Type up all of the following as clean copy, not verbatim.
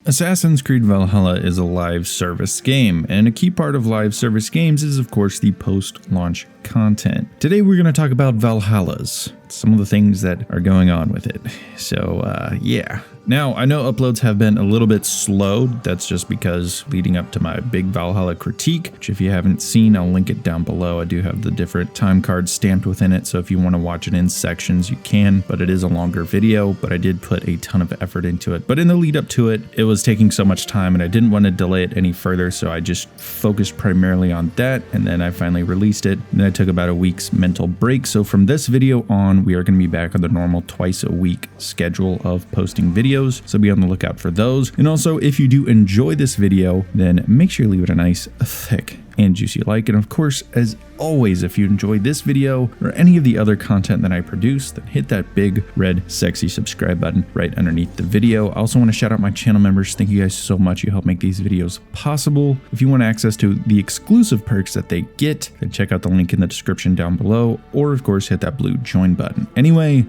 Assassin's Creed Valhalla is a live service game, and a key part of live service games is of course the post-launch content. Today we're going to talk about Valhallas, some of the things that are going on with it. So yeah. Now, I know uploads have been a little bit slowed. That's just because leading up to my big Valhalla critique, which if you haven't seen, I'll link it down below. I do have the different time cards stamped within it, so if you want to watch it in sections, you can, but it is a longer video, but I did put a ton of effort into it. But in the lead up to it, it was taking so much time and I didn't want to delay it any further, so I just focused primarily on that, and then I finally released it. And then I took about a week's mental break, so from this video on, we are going to be back on the normal twice a week schedule of posting videos. So be on the lookout for those. And also, if you do enjoy this video, then make sure you leave it a nice, thick, and juicy like. And of course, as always, if you enjoyed this video or any of the other content that I produce, then hit that big red sexy subscribe button right underneath the video. I also want to shout out my channel members. Thank you guys so much. You help make these videos possible. If you want access to the exclusive perks that they get, then check out the link in the description down below, or of course hit that blue join button. Anyway,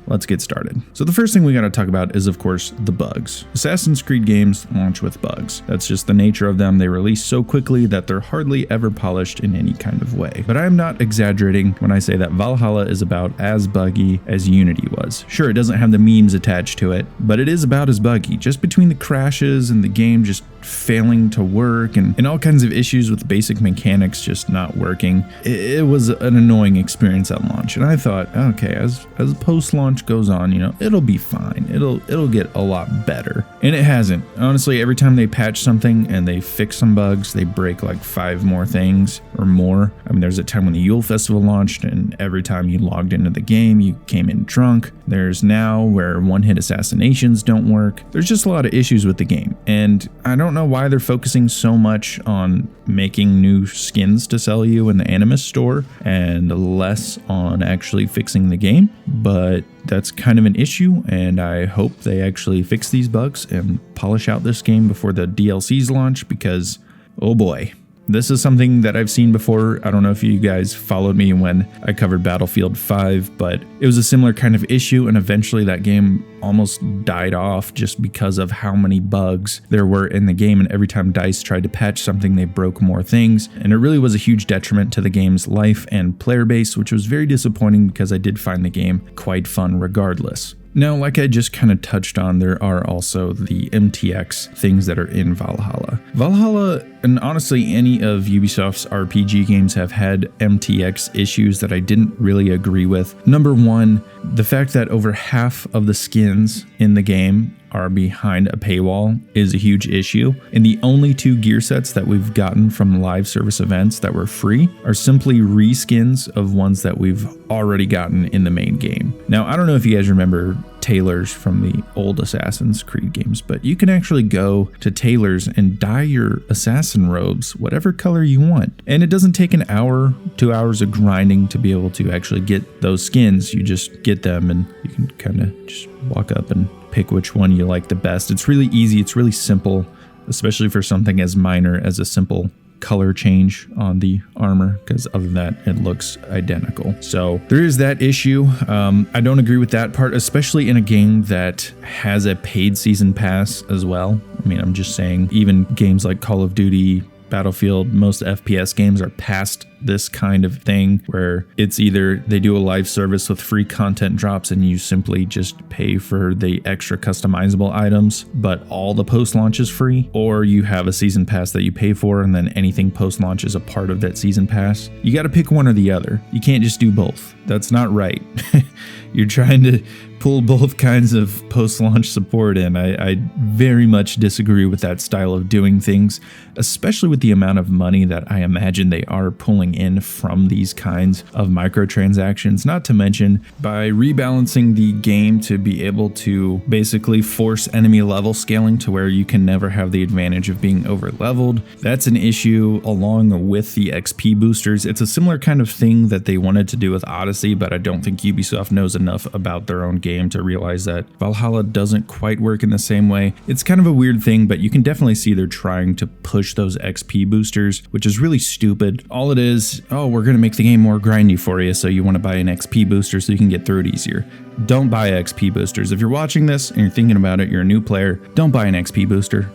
let's get started. So the first thing we got to talk about is, of course, the bugs. Assassin's Creed games launch with bugs. That's just the nature of them. They release so quickly that they're hardly ever polished in any kind of way. But I am not exaggerating when I say that Valhalla is about as buggy as Unity was. Sure, it doesn't have the memes attached to it, but it is about as buggy. Just between the crashes and the game just failing to work and all kinds of issues with basic mechanics just not working, it was an annoying experience at launch. And I thought, okay, as post-launch goes on, you know, it'll be fine. It'll get a lot better. And it hasn't. Honestly, every time they patch something and they fix some bugs, they break like 5 more things or more. I mean, there's a time when the Yule Festival launched and every time you logged into the game, you came in drunk. There's now where one-hit assassinations don't work. There's just a lot of issues with the game. And I don't know why they're focusing so much on making new skins to sell you in the Animus store and less on actually fixing the game, but that's kind of an issue, and I hope they actually fix these bugs and polish out this game before the DLCs launch, because oh boy. This is something that I've seen before. I don't know if you guys followed me when I covered Battlefield 5, but it was a similar kind of issue, and eventually that game almost died off just because of how many bugs there were in the game, and every time DICE tried to patch something, they broke more things, and it really was a huge detriment to the game's life and player base, which was very disappointing because I did find the game quite fun regardless. Now, like I just kind of touched on, there are also the MTX things that are in Valhalla. Valhalla, and honestly any of Ubisoft's RPG games, have had MTX issues that I didn't really agree with. Number one, the fact that over half of the skins in the game are behind a paywall is a huge issue, and the only 2 gear sets that we've gotten from live service events that were free are simply reskins of ones that we've already gotten in the main game. Now, I don't know if you guys remember tailors from the old Assassin's Creed games, but you can actually go to tailors and dye your assassin robes whatever color you want, and it doesn't take an hour, 2 hours of grinding to be able to actually get those skins. You just get them and you can kind of just walk up and pick which one you like the best. It's really easy, it's really simple, especially for something as minor as a simple color change on the armor, because other than that, it looks identical. So there is that issue. I don't agree with that part, especially in a game that has a paid season pass as well. I mean, I'm just saying, even games like Call of Duty, Battlefield, most FPS games are past this kind of thing where it's either they do a live service with free content drops and you simply just pay for the extra customizable items, but all the post-launch is free, or you have a season pass that you pay for and then anything post-launch is a part of that season pass. You got to pick one or the other. You can't just do both. That's not right. You're trying to pull both kinds of post-launch support in. I very much disagree with that style of doing things, especially with the amount of money that I imagine they are pulling in from these kinds of microtransactions, not to mention by rebalancing the game to be able to basically force enemy level scaling to where you can never have the advantage of being over leveled. That's an issue along with the XP boosters. It's a similar kind of thing that they wanted to do with Odyssey, but I don't think Ubisoft knows enough about their own game game to realize that Valhalla doesn't quite work in the same way. It's kind of a weird thing, but you can definitely see they're trying to push those XP boosters, which is really stupid. All it is, oh, we're going to make the game more grindy for you, so you want to buy an XP booster so you can get through it easier. Don't buy XP boosters. If you're watching this and you're thinking about it, you're a new player, don't buy an XP booster.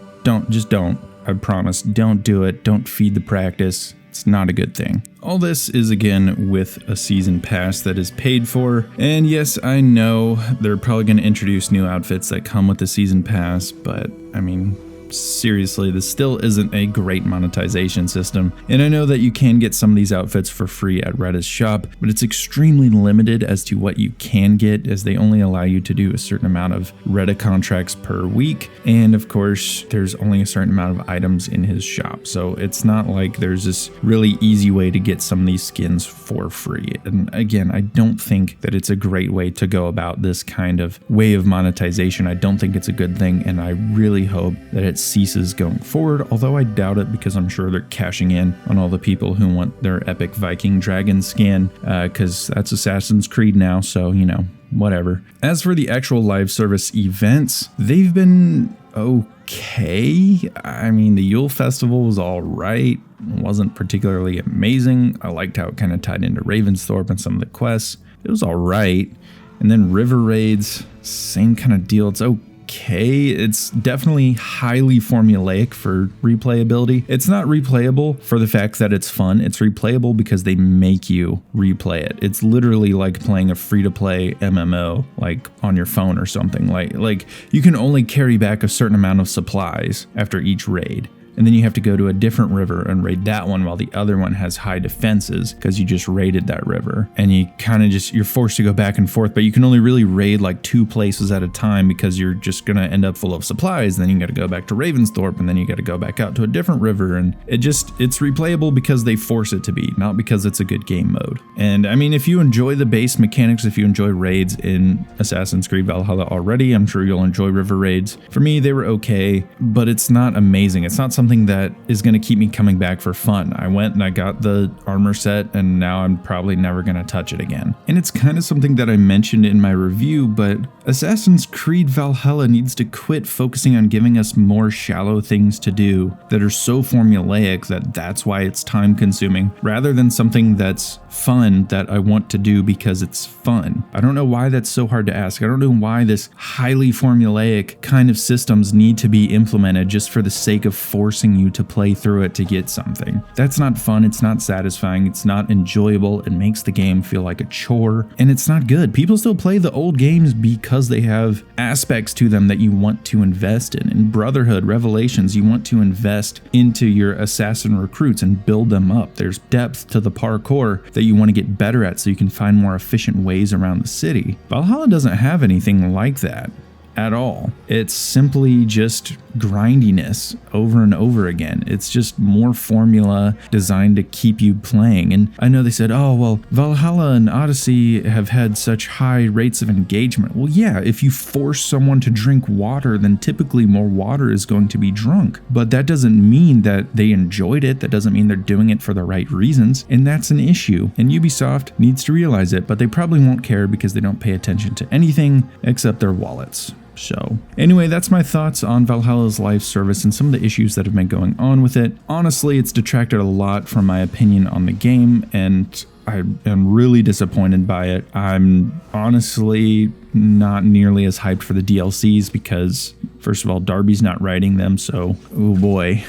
Just don't. I promise, don't do it. Don't feed the practice. It's not a good thing. All this is again with a season pass that is paid for. And yes, I know they're probably going to introduce new outfits that come with the season pass, but I mean, seriously, this still isn't a great monetization system. And I know that you can get some of these outfits for free at Reddit's shop, but it's extremely limited as to what you can get, as they only allow you to do a certain amount of Reddit contracts per week. And of course, there's only a certain amount of items in his shop. So it's not like there's this really easy way to get some of these skins for free. And again, I don't think that it's a great way to go about this kind of way of monetization. I don't think it's a good thing, and I really hope that it ceases going forward, although I doubt it, because I'm sure they're cashing in on all the people who want their epic Viking dragon skin, because that's Assassin's Creed now, so you know, whatever. As for the actual live service events, they've been okay. I mean, the Yule Festival was all right. It wasn't particularly amazing. I liked how it kind of tied into Ravensthorpe and some of the quests. It was all right. And then River Raids, same kind of deal. It's okay. It's definitely highly formulaic for replayability. It's not replayable for the fact that it's fun. It's replayable because they make you replay it. It's literally like playing a free-to-play MMO, like on your phone or something. Like you can only carry back a certain amount of supplies after each raid. And then you have to go to a different river and raid that one while the other one has high defenses because you just raided that river. And you kind of you're forced to go back and forth, but you can only really raid like 2 places at a time because you're just going to end up full of supplies. Then you got to go back to Ravensthorpe, and then you got to go back out to a different river. And it's replayable because they force it to be, not because it's a good game mode. And I mean, if you enjoy the base mechanics, if you enjoy raids in Assassin's Creed Valhalla already, I'm sure you'll enjoy river raids. For me, they were okay, but it's not amazing. It's not something that is going to keep me coming back for fun. I went and I got the armor set, and now I'm probably never going to touch it again. And it's kind of something that I mentioned in my review, but Assassin's Creed Valhalla needs to quit focusing on giving us more shallow things to do that are so formulaic that that's why it's time consuming, rather than something that's fun that I want to do because it's fun. I don't know why that's so hard to ask. I don't know why this highly formulaic kind of systems need to be implemented just for the sake of forcing you to play through it to get something. That's not fun. It's not satisfying. It's not enjoyable. It makes the game feel like a chore, and it's not good. People still play the old games because they have aspects to them that you want to invest in. In Brotherhood, Revelations, you want to invest into your assassin recruits and build them up. There's depth to the parkour that you want to get better at so you can find more efficient ways around the city. Valhalla doesn't have anything like that at all. It's simply just grindiness over and over again. It's just more formula designed to keep you playing. And I know they said, oh, well, Valhalla and Odyssey have had such high rates of engagement. Well, yeah, if you force someone to drink water, then typically more water is going to be drunk. But that doesn't mean that they enjoyed it. That doesn't mean they're doing it for the right reasons. And that's an issue. And Ubisoft needs to realize it, but they probably won't care because they don't pay attention to anything except their wallets. So anyway, that's my thoughts on Valhalla's live service and some of the issues that have been going on with it. Honestly, it's detracted a lot from my opinion on the game, and I am really disappointed by it. I'm honestly not nearly as hyped for the DLCs because, first of all, Darby's not writing them, so oh boy.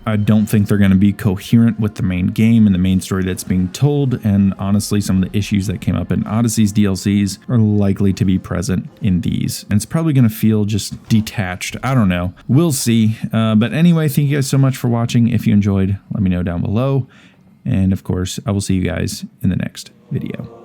I don't think they're going to be coherent with the main game and the main story that's being told, and honestly, some of the issues that came up in Odyssey's DLCs are likely to be present in these, and it's probably going to feel just detached. I don't know. We'll see. But anyway, thank you guys so much for watching. If you enjoyed, let me know down below, and of course, I will see you guys in the next video.